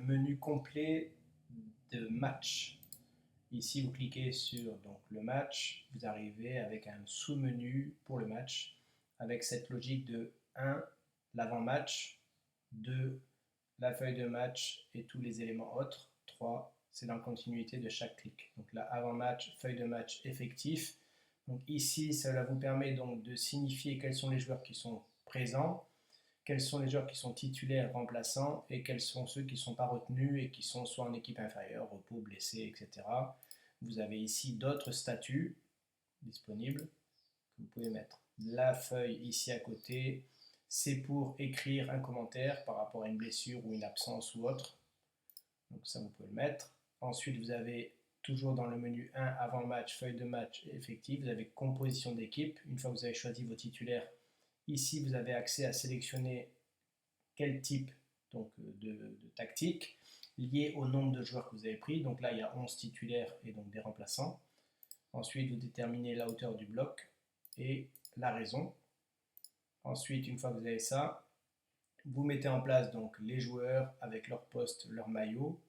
menu complet de match. Ici, vous cliquez sur donc, le match, vous arrivez avec un sous-menu pour le match, avec cette logique de 1, l'avant-match, 2, la feuille de match et tous les éléments autres, 3, c'est dans la continuité de chaque clic. Donc là, avant-match, feuille de match effectif. Donc ici, cela vous permet donc de signifier quels sont les joueurs qui sont présents, quels sont les joueurs qui sont titulaires, remplaçants, et quels sont ceux qui ne sont pas retenus et qui sont soit en équipe inférieure, repos, blessés, etc. Vous avez ici d'autres statuts disponibles que vous pouvez mettre. La feuille ici à côté, c'est pour écrire un commentaire par rapport à une blessure ou une absence ou autre. Donc ça, vous pouvez le mettre. Ensuite, vous avez toujours dans le menu 1, avant-match, feuille de match effective, vous avez composition d'équipe. Une fois que vous avez choisi vos titulaires, ici, vous avez accès à sélectionner quel type donc, de tactique lié au nombre de joueurs que vous avez pris. Donc là, il y a 11 titulaires et donc des remplaçants. Ensuite, vous déterminez la hauteur du bloc et la raison. Ensuite, une fois que vous avez ça, vous mettez en place donc les joueurs avec leur poste, leur maillot.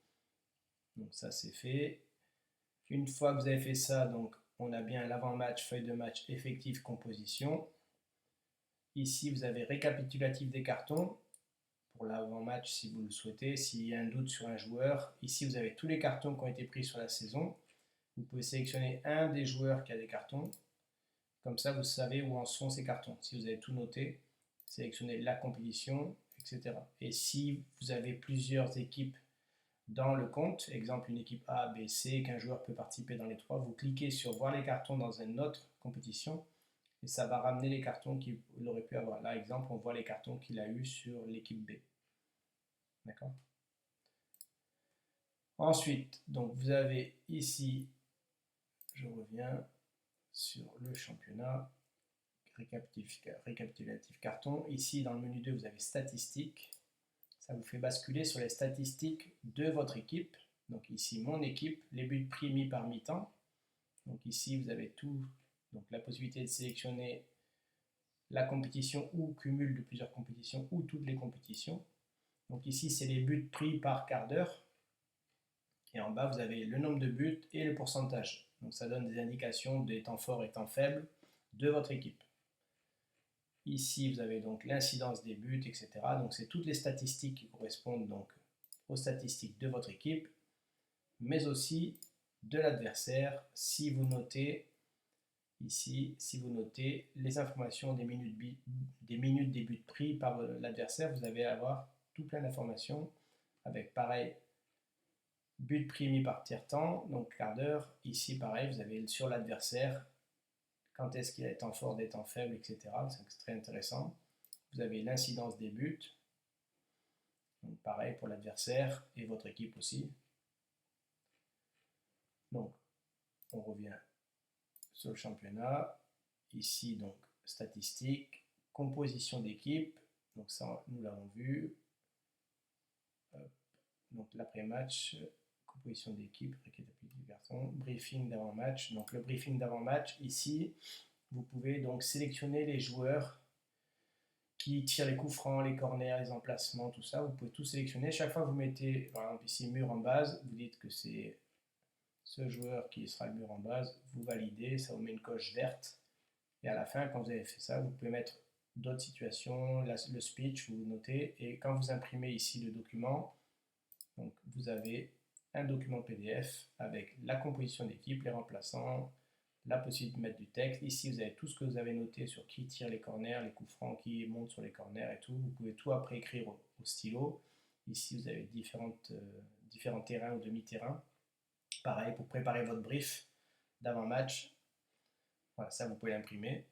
Donc ça, c'est fait. Une fois que vous avez fait ça, donc on a bien l'avant-match, feuille de match, effectif, composition. Ici, vous avez récapitulatif des cartons pour l'avant-match si vous le souhaitez. S'il y a un doute sur un joueur, ici vous avez tous les cartons qui ont été pris sur la saison. Vous pouvez sélectionner un des joueurs qui a des cartons. Comme ça, vous savez où en sont ces cartons. Si vous avez tout noté, sélectionnez la compétition, etc. Et si vous avez plusieurs équipes dans le compte, exemple une équipe A, B, C, qu'un joueur peut participer dans les trois, vous cliquez sur voir les cartons dans une autre compétition et ça va ramener les cartons qu'il aurait pu avoir. Là, exemple, on voit les cartons qu'il a eu sur l'équipe B. D'accord. Ensuite, donc vous avez ici, je reviens sur le championnat, récapitulatif carton. Ici, dans le menu 2, vous avez statistiques. Ça vous fait basculer sur les statistiques de votre équipe. Donc ici, mon équipe, les buts pris mis par mi-temps. Donc ici, vous avez tout, donc la possibilité de sélectionner la compétition ou cumul de plusieurs compétitions ou toutes les compétitions. Donc ici, c'est les buts pris par quart d'heure. Et en bas, vous avez le nombre de buts et le pourcentage. Donc ça donne des indications des temps forts et temps faibles de votre équipe. Ici, vous avez donc l'incidence des buts, etc. Donc c'est toutes les statistiques qui correspondent donc aux statistiques de votre équipe, mais aussi de l'adversaire. Si vous notez ici, si vous notez les informations des minutes des buts pris par l'adversaire, vous allez avoir tout plein d'informations avec pareil but pris mis par tiers-temps, donc quart d'heure. Ici, pareil, vous avez sur l'adversaire, quand est-ce qu'il a des temps forts, des temps faibles, etc. C'est très intéressant. Vous avez l'incidence des buts. Donc pareil pour l'adversaire et votre équipe aussi. Donc, on revient sur le championnat. Ici, donc, statistiques, composition d'équipe. Donc ça, nous l'avons vu. Donc l'après-match, composition d'équipe, récapitulatif carton, briefing d'avant-match. Donc le briefing d'avant-match, ici, vous pouvez donc sélectionner les joueurs qui tirent les coups francs, les corners, les emplacements, tout ça. Vous pouvez tout sélectionner. Chaque fois que vous mettez, par exemple ici, mur en base, vous dites que c'est ce joueur qui sera le mur en base. Vous validez, ça vous met une coche verte. Et à la fin, quand vous avez fait ça, vous pouvez mettre d'autres situations, le speech, vous notez. Et quand vous imprimez ici le document, donc vous avez un document PDF avec la composition d'équipe, les remplaçants, la possibilité de mettre du texte. Ici, vous avez tout ce que vous avez noté sur qui tire les corners, les coups francs, qui monte sur les corners et tout. Vous pouvez tout après écrire au stylo. Ici, vous avez différents terrains ou demi-terrains. Pareil, pour préparer votre brief d'avant-match. Voilà, ça, vous pouvez l'imprimer.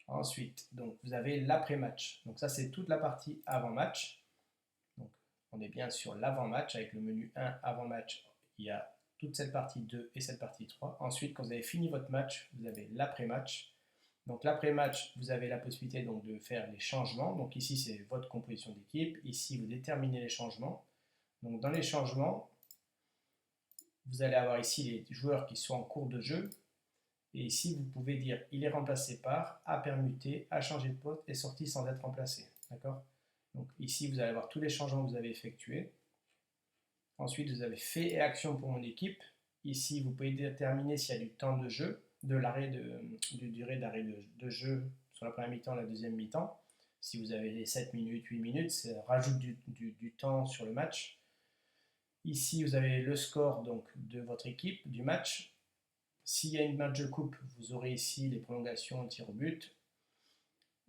Ensuite, donc, vous avez l'après-match. Donc ça, c'est toute la partie avant-match. Donc, on est bien sur l'avant-match avec le menu 1 avant-match. Il y a toute cette partie 2 et cette partie 3. Ensuite, quand vous avez fini votre match, vous avez l'après-match. Donc l'après-match, vous avez la possibilité donc, de faire les changements. Donc ici, c'est votre composition d'équipe. Ici, vous déterminez les changements. Donc dans les changements, vous allez avoir ici les joueurs qui sont en cours de jeu. Et ici, vous pouvez dire il est remplacé par, a permuté, a changé de poste, est sorti sans être remplacé. D'accord? Donc ici, vous allez avoir tous les changements que vous avez effectués. Ensuite, vous avez fait et action pour mon équipe. Ici, vous pouvez déterminer s'il y a du temps de jeu, du durée d'arrêt de jeu sur la première mi-temps, la deuxième mi-temps. Si vous avez les 7 minutes, 8 minutes, ça rajoute du temps sur le match. Ici, vous avez le score donc, de votre équipe, du match. S'il y a une match de coupe, vous aurez ici les prolongations, tirs au but.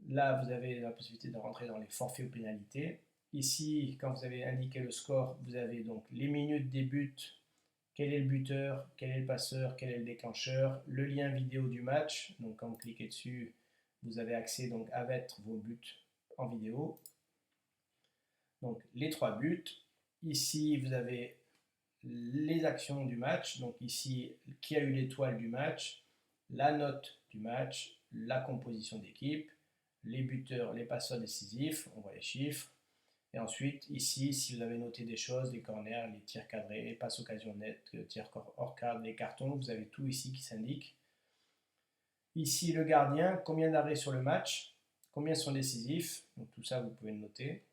Là, vous avez la possibilité de rentrer dans les forfaits ou pénalités. Ici, quand vous avez indiqué le score, vous avez donc les minutes des buts, quel est le buteur, quel est le passeur, quel est le déclencheur, le lien vidéo du match. Donc quand vous cliquez dessus, vous avez accès donc à mettre vos buts en vidéo. Donc les 3 buts. Ici, vous avez les actions du match. Donc ici, qui a eu l'étoile du match, la note du match, la composition d'équipe, les buteurs, les passeurs décisifs, on voit les chiffres. Et ensuite, ici, si vous avez noté des choses, les corners, les tirs cadrés, les passes occasionnelles, tirs hors cadre, les cartons, vous avez tout ici qui s'indique. Ici, le gardien, combien d'arrêts sur le match, combien sont décisifs, donc tout ça, vous pouvez le noter.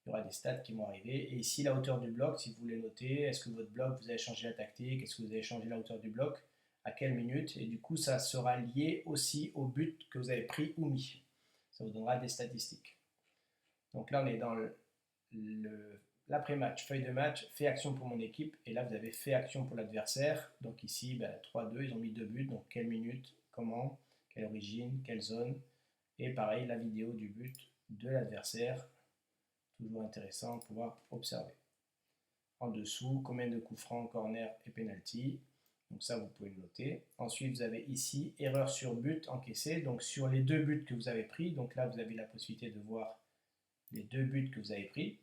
Il y aura des stats qui vont arriver. Et ici, la hauteur du bloc, si vous voulez noter, est-ce que votre bloc, vous avez changé la tactique, est-ce que vous avez changé la hauteur du bloc, à quelle minute, et du coup, ça sera lié aussi au but que vous avez pris ou mis. Ça vous donnera des statistiques. Donc là, on est dans l'après-match, feuille de match, fait action pour mon équipe, et là, vous avez fait action pour l'adversaire. Donc ici, 3-2, ils ont mis 2 buts, donc quelle minute, comment, quelle origine, quelle zone, et pareil, la vidéo du but de l'adversaire. Toujours intéressant de pouvoir observer. En dessous, combien de coups francs, corner et penalty. Donc ça, vous pouvez le noter. Ensuite, vous avez ici erreur sur but encaissé. Donc sur les 2 buts que vous avez pris. Donc là, vous avez la possibilité de voir les 2 buts que vous avez pris.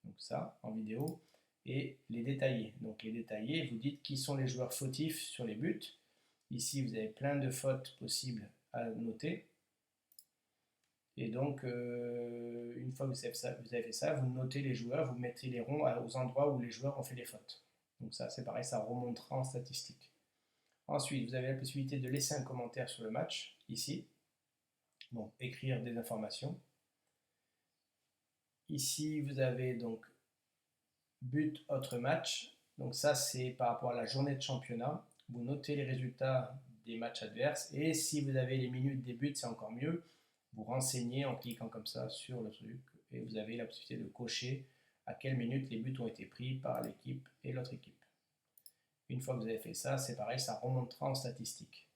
Donc ça, en vidéo. Et les détaillés. Donc les détaillés, vous dites qui sont les joueurs fautifs sur les buts. Ici, vous avez plein de fautes possibles à noter. Et donc, une fois que vous avez fait ça, vous notez les joueurs, vous mettez les ronds aux endroits où les joueurs ont fait les fautes. Donc ça, c'est pareil, ça remontera en statistique. Ensuite, vous avez la possibilité de laisser un commentaire sur le match, ici. Donc, écrire des informations. Ici, vous avez donc but, autre match. Donc ça, c'est par rapport à la journée de championnat. Vous notez les résultats des matchs adverses. Et si vous avez les minutes des buts, c'est encore mieux. Vous renseignez en cliquant comme ça sur le truc et vous avez la possibilité de cocher à quelle minute les buts ont été pris par l'équipe et l'autre équipe. Une fois que vous avez fait ça, c'est pareil, ça remontera en statistiques.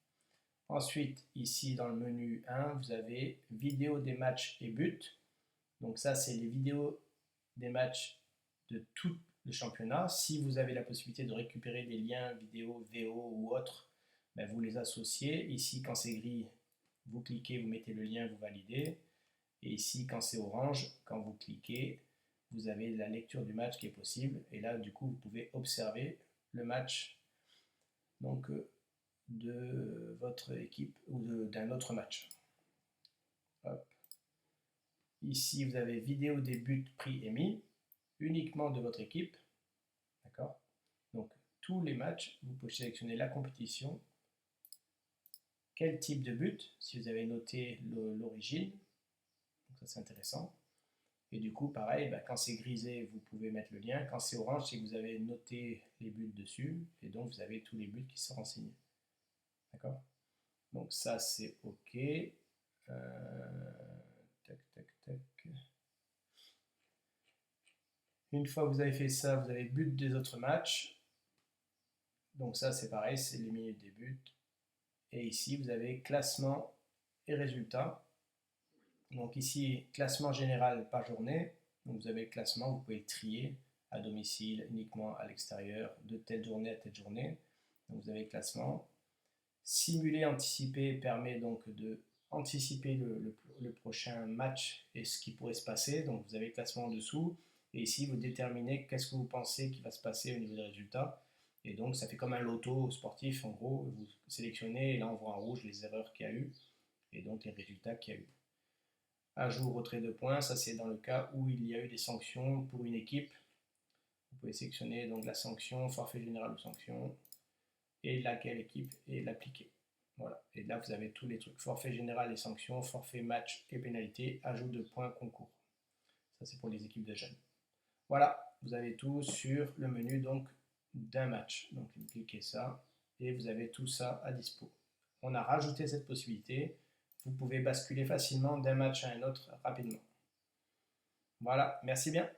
Ensuite, ici dans le menu 1, vous avez vidéo des matchs et buts. Donc ça, c'est les vidéos des matchs de tout le championnat. Si vous avez la possibilité de récupérer des liens vidéo, VO ou autres, vous les associez. Ici, quand c'est gris, vous cliquez, vous mettez le lien, vous validez. Et ici, quand c'est orange, quand vous cliquez, vous avez la lecture du match qui est possible. Et là, du coup, vous pouvez observer le match donc, de votre équipe ou d'un autre match. Hop. Ici, vous avez vidéo des buts pris et mis, uniquement de votre équipe. D'accord? Donc, tous les matchs, vous pouvez sélectionner la compétition, quel type de but, si vous avez noté l'origine, donc ça c'est intéressant. Et du coup, pareil, quand c'est grisé, vous pouvez mettre le lien. Quand c'est orange, c'est que vous avez noté les buts dessus, et donc vous avez tous les buts qui sont renseignés. D'accord? Donc ça c'est OK. Tac, tac, tac. Une fois que vous avez fait ça, vous avez but des autres matchs. Donc ça c'est pareil, c'est les minutes des buts. Et ici, vous avez classement et résultats. Donc ici, classement général par journée. Donc vous avez le classement, vous pouvez le trier à domicile, uniquement à l'extérieur, de telle journée à telle journée. Donc vous avez le classement. Simuler, anticiper permet donc de anticiper le prochain match et ce qui pourrait se passer. Donc vous avez le classement en dessous. Et ici, vous déterminez qu'est-ce que vous pensez qui va se passer au niveau des résultats. Et donc, ça fait comme un loto sportif, en gros. Vous sélectionnez, et là, on voit en rouge les erreurs qu'il y a eu, et donc les résultats qu'il y a eu. Ajout, retrait de points, ça c'est dans le cas où il y a eu des sanctions pour une équipe. Vous pouvez sélectionner donc la sanction, forfait général ou sanction, et laquelle équipe est l'appliquer. Voilà, et là vous avez tous les trucs, forfait général et sanctions, forfait match et pénalité, ajout de points concours. Ça c'est pour les équipes de jeunes. Voilà. vous avez tout sur le menu donc d'un match. Donc vous cliquez ça et vous avez tout ça à dispo. On a rajouté cette possibilité. Vous pouvez basculer facilement d'un match à un autre rapidement. Voilà, merci bien.